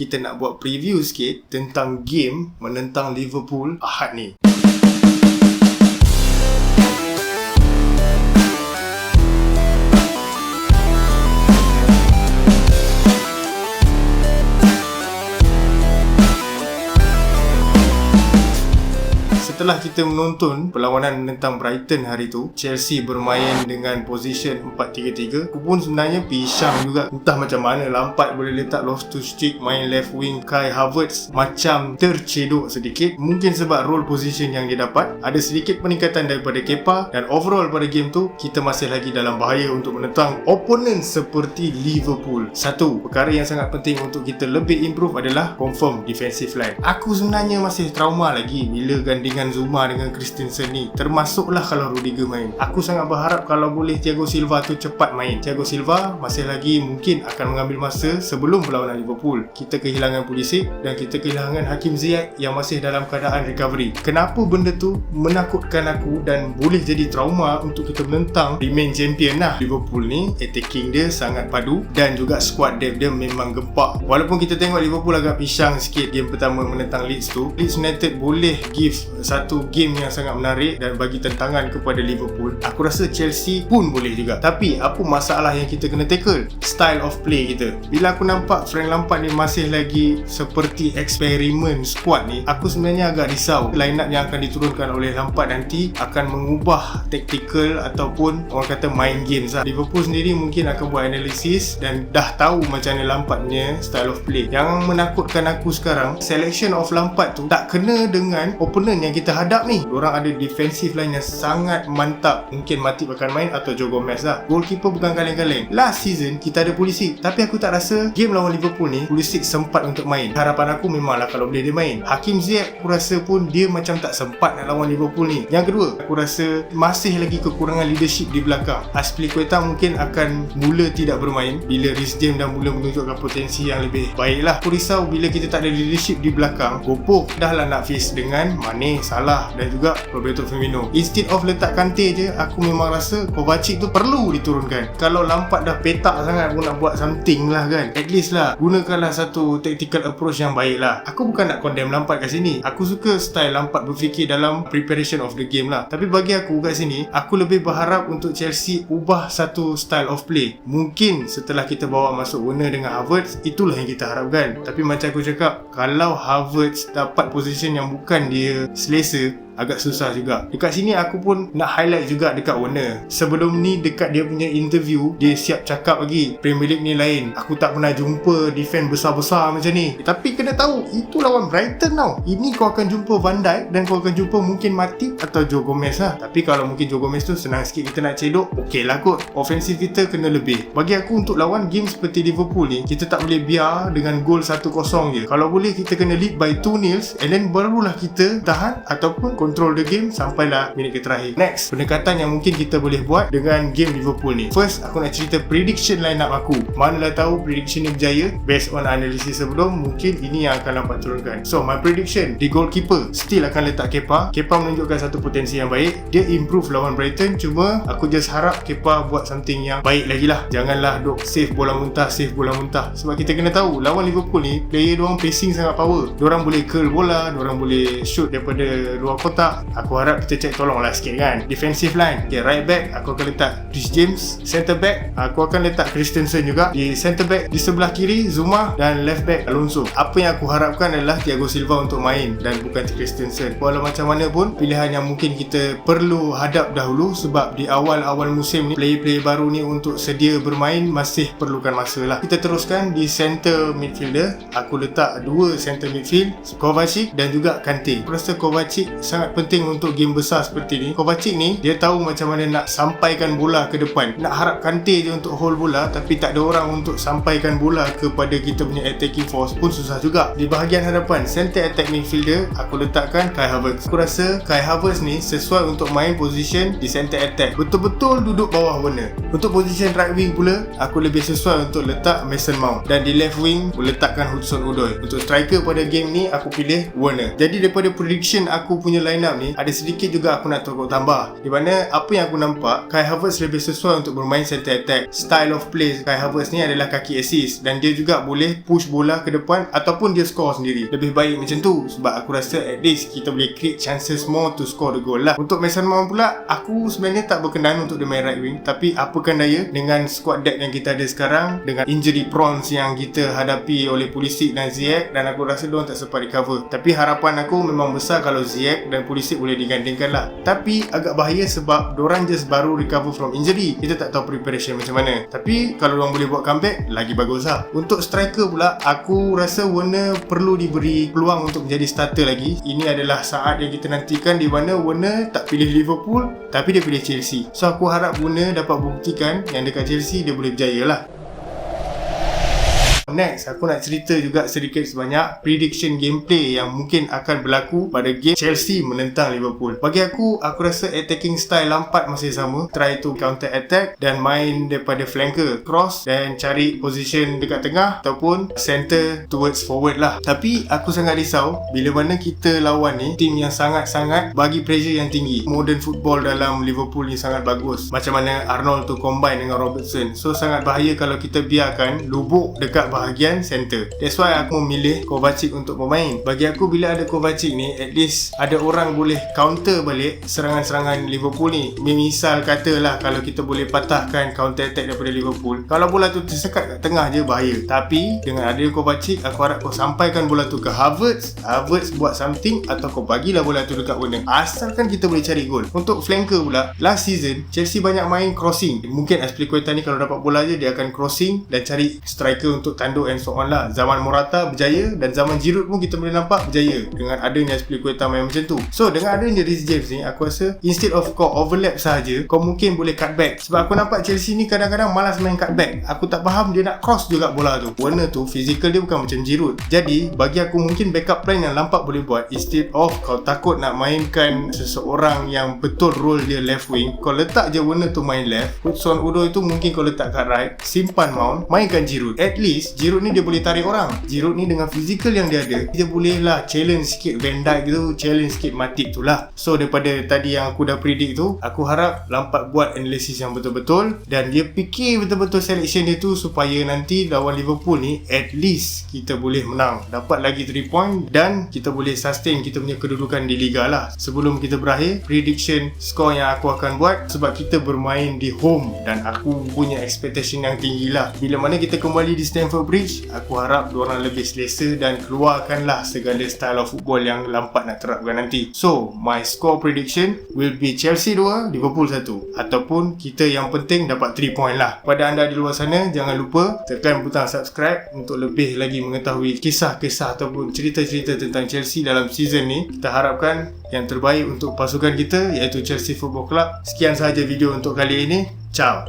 kita nak buat preview sikit tentang game menentang Liverpool Ahad ni. Setelah kita menonton perlawanan menentang Brighton hari tu, Chelsea bermain dengan position 4-3-3. Aku pun sebenarnya pisang juga. Entah macam mana Lampard boleh letak Loftus-Cheek main left wing, Kai Havertz macam tercedok sedikit. Mungkin sebab role position yang dia dapat. Ada sedikit peningkatan daripada Kepa, dan overall pada game tu kita masih lagi dalam bahaya untuk menentang opponent seperti Liverpool. Satu perkara yang sangat penting untuk kita lebih improve adalah confirm defensive line. Aku sebenarnya masih trauma lagi bila gandingan Zuma dengan Christensen ni, termasuklah kalau Rudiger main. Aku sangat berharap kalau boleh Thiago Silva tu cepat main. Thiago Silva masih lagi mungkin akan mengambil masa sebelum perlawanan Liverpool. Kita kehilangan Pulisic dan kita kehilangan Hakim Ziyech yang masih dalam keadaan recovery. Kenapa benda tu menakutkan aku dan boleh jadi trauma untuk kita menentang remain champion lah. Liverpool ni attacking dia sangat padu dan juga squad depth dia memang gempak. Walaupun kita tengok Liverpool agak pisang sikit game pertama menentang Leeds tu, Leeds United boleh give satu game yang sangat menarik dan bagi tantangan kepada Liverpool. Aku rasa Chelsea pun boleh juga. Tapi apa masalah yang kita kena tackle? Style of play kita. Bila aku nampak Frank Lampard ni masih lagi seperti eksperimen squad ni, aku sebenarnya agak risau line up yang akan diturunkan oleh Lampard nanti akan mengubah tactical ataupun orang kata main games lah. Liverpool sendiri mungkin akan buat analisis dan dah tahu macam mana Lampard punya style of play. Yang menakutkan aku sekarang, selection of Lampard tu tak kena dengan opponent yang kita hadap ni. Diorang ada defensive line yang sangat mantap. Mungkin Matip akan main atau Joe Gomez lah. Goalkeeper bukan kaleng-kaleng. Last season kita ada Pulisic, tapi aku tak rasa game lawan Liverpool ni Pulisic sempat untuk main. Harapan aku memanglah kalau boleh dia main. Hakim Ziyech aku rasa pun dia macam tak sempat nak lawan Liverpool ni. Yang kedua, aku rasa masih lagi kekurangan leadership di belakang. Azpilicueta mungkin akan mula tidak bermain bila Reece James dah mula menunjukkan potensi yang lebih baik lah. Aku risau bila kita tak ada leadership di belakang. Gopoh dah lah nak face dengan Mane, Salah dan juga Roberto Firmino. Instead of letak Kante je, aku memang rasa Kovacic tu perlu diturunkan. Kalau Lampard dah petak sangat pun nak buat something lah kan. At least lah gunakanlah satu tactical approach yang baik lah. Aku bukan nak condemn Lampard kat sini. Aku suka style Lampard berfikir dalam preparation of the game lah. Tapi bagi aku kat sini, aku lebih berharap untuk Chelsea ubah satu style of play. Mungkin setelah kita bawa masuk Werner dengan Havertz, itulah yang kita harapkan. Tapi macam aku cakap, kalau Havertz dapat position yang bukan dia selesa, agak susah juga. Dekat sini aku pun nak highlight juga dekat Werner. Sebelum ni dekat dia punya interview, dia siap cakap lagi Premier League ni lain. Aku tak pernah jumpa defense besar-besar macam ni. Tapi kena tahu, itu lawan Brighton tau. Ini kau akan jumpa Van Dijk dan kau akan jumpa mungkin Matip atau Joe Gomez lah. Tapi kalau mungkin Joe Gomez tu senang sikit kita nak cedok, okey lah kot. Offensive kita kena lebih. Bagi aku untuk lawan game seperti Liverpool ni, kita tak boleh biar dengan gol 1-0 je. Kalau boleh kita kena lead by 2-0 and then barulah kita tahan ataupun control the game sampailah minit ke terakhir. Next, pendekatan yang mungkin kita boleh buat dengan game Liverpool ni. First, aku nak cerita prediction line up aku. Manalah tahu prediction ni berjaya. Based on analisis sebelum, mungkin ini yang akan Lampard turunkan. So, my prediction, di goalkeeper still akan letak Kepa. Kepa menunjukkan satu potensi yang baik. Dia improve lawan Brighton. Cuma, aku just harap Kepa buat something yang baik lagi lah. Janganlah duk save bola muntah. Sebab kita kena tahu, lawan Liverpool ni, player diorang pacing sangat power. Diorang boleh curl bola, diorang boleh shoot daripada luar kotak. Aku harap kita cek tolonglah sikit kan. Defensive line, okay, right back aku akan letak Reece James. Center back aku akan letak Christensen juga. Di center back di sebelah kiri Zuma, dan left back Alonso. Apa yang aku harapkan adalah Thiago Silva untuk main dan bukan Christensen. Walau macam mana pun, pilihan yang mungkin kita perlu hadap dahulu. Sebab di awal-awal musim ni, player-player baru ni untuk sedia bermain masih perlukan masa lah. Kita teruskan di center midfielder. Aku letak dua center midfield, Kovacic dan juga Kante. Aku rasa Kovacic sangat penting untuk game besar seperti ni. Kovacic ni dia tahu macam mana nak sampaikan bola ke depan. Nak harap Kante je untuk hold bola, tapi tak ada orang untuk sampaikan bola kepada kita punya attacking force pun susah juga. Di bahagian hadapan center attack midfielder, aku letakkan Kai Havertz. Aku rasa Kai Havertz ni sesuai untuk main position di center attack, betul-betul duduk bawah Werner. Untuk position right wing pula, aku lebih sesuai untuk letak Mason Mount, dan di left wing aku letakkan Hudson-Odoi. Untuk striker pada game ni aku pilih Werner. Jadi daripada prediction aku punya line up ni ada sedikit juga aku nak tokok tambah, di mana apa yang aku nampak, Kai Havertz lebih sesuai untuk bermain center attack. Style of play Kai Havertz ni adalah kaki assist, dan dia juga boleh push bola ke depan ataupun dia score sendiri. Lebih baik macam tu, sebab aku rasa at least kita boleh create chances more to score the goal lah. Untuk Mason Mount pula, aku sebenarnya tak berkenan untuk dia main right wing, tapi apakan daya dengan squad depth yang kita ada sekarang, dengan injury prawns yang kita hadapi oleh Pulisic dan Ziyech, dan aku rasa diorang tak sempat recover. Tapi harapan aku memang besar kalau Ziyech dan Pulisic boleh digandingkan lah. Tapi agak bahaya sebab diorang just baru recover from injury, kita tak tahu preparation macam mana. Tapi kalau diorang boleh buat comeback, lagi bagus lah. Untuk striker pula, aku rasa Werner perlu diberi peluang untuk menjadi starter lagi. Ini adalah saat yang kita nantikan, di mana Werner tak pilih Liverpool tapi dia pilih Chelsea. So aku harap Werner dapat buktikan yang dekat Chelsea dia boleh berjaya lah. Next, aku nak cerita juga sedikit sebanyak prediction gameplay yang mungkin akan berlaku pada game Chelsea menentang Liverpool. Bagi aku rasa attacking style Lampard masih sama. Try to counter attack dan main daripada flanker, cross dan cari position dekat tengah ataupun center towards forward lah. Tapi aku sangat risau bila mana kita lawan ni tim yang sangat-sangat bagi pressure yang tinggi. Modern football dalam Liverpool ni sangat bagus. Macam mana Arnold tu combine dengan Robertson. So sangat bahaya kalau kita biarkan lubuk dekat bahagian center. That's why aku memilih Kovacic untuk bermain. Bagi aku bila ada Kovacic ni, at least ada orang boleh counter balik serangan-serangan Liverpool ni. Misal katalah kalau kita boleh patahkan counter attack daripada Liverpool, kalau bola tu tersekat kat tengah je bahaya. Tapi dengan ada Kovacic, aku harap kau sampaikan bola tu ke Havertz buat something, atau kau bagilah bola tu dekat Werner. Asalkan kita boleh cari gol. Untuk flanker pula, last season Chelsea banyak main crossing. Mungkin Azpilicueta ni kalau dapat bola je dia akan crossing dan cari striker untuk tanduk and so on lah. Zaman Morata berjaya, dan zaman Giroud pun kita boleh nampak berjaya dengan adanya Azpilicueta main macam tu. So dengan adanya Reece James ni, aku rasa instead of kau overlap sahaja, kau mungkin boleh cut back. Sebab aku nampak Chelsea ni kadang-kadang malas main cut back. Aku tak faham dia nak cross juga bola tu. Werner tu physical dia bukan macam Giroud. Jadi bagi aku mungkin backup plan yang Lampard boleh buat, instead of kau takut nak mainkan seseorang yang betul role dia left wing, kau letak je Werner tu main left, Hudson Odoi tu mungkin kau letak kat right, simpan Mount, mainkan Giroud. At least Giroud ni dia boleh tarik orang. Giroud ni dengan fizikal yang dia ada, dia boleh lah challenge sikit Van Dijk tu, challenge sikit Matip tu lah. So daripada tadi yang aku dah predict tu, aku harap Lampard buat analisis yang betul-betul dan dia fikir betul-betul selection dia tu, supaya nanti lawan Liverpool ni at least kita boleh menang, dapat lagi 3 point dan kita boleh sustain kita punya kedudukan di Liga lah. Sebelum kita berakhir, prediction score yang aku akan buat, sebab kita bermain di home dan aku punya expectation yang tinggi lah. Bila mana kita kembali di Stamford Bridge, aku harap diorang lebih selesa dan keluarkanlah segala style of football yang Lampard nak terapkan nanti. So, my score prediction will be Chelsea 2, Liverpool 1. Ataupun kita yang penting dapat 3 point lah. Pada anda di luar sana, jangan lupa tekan butang subscribe untuk lebih lagi mengetahui kisah-kisah ataupun cerita-cerita tentang Chelsea dalam season ni. Kita harapkan yang terbaik untuk pasukan kita, iaitu Chelsea Football Club. Sekian sahaja video untuk kali ini. Ciao.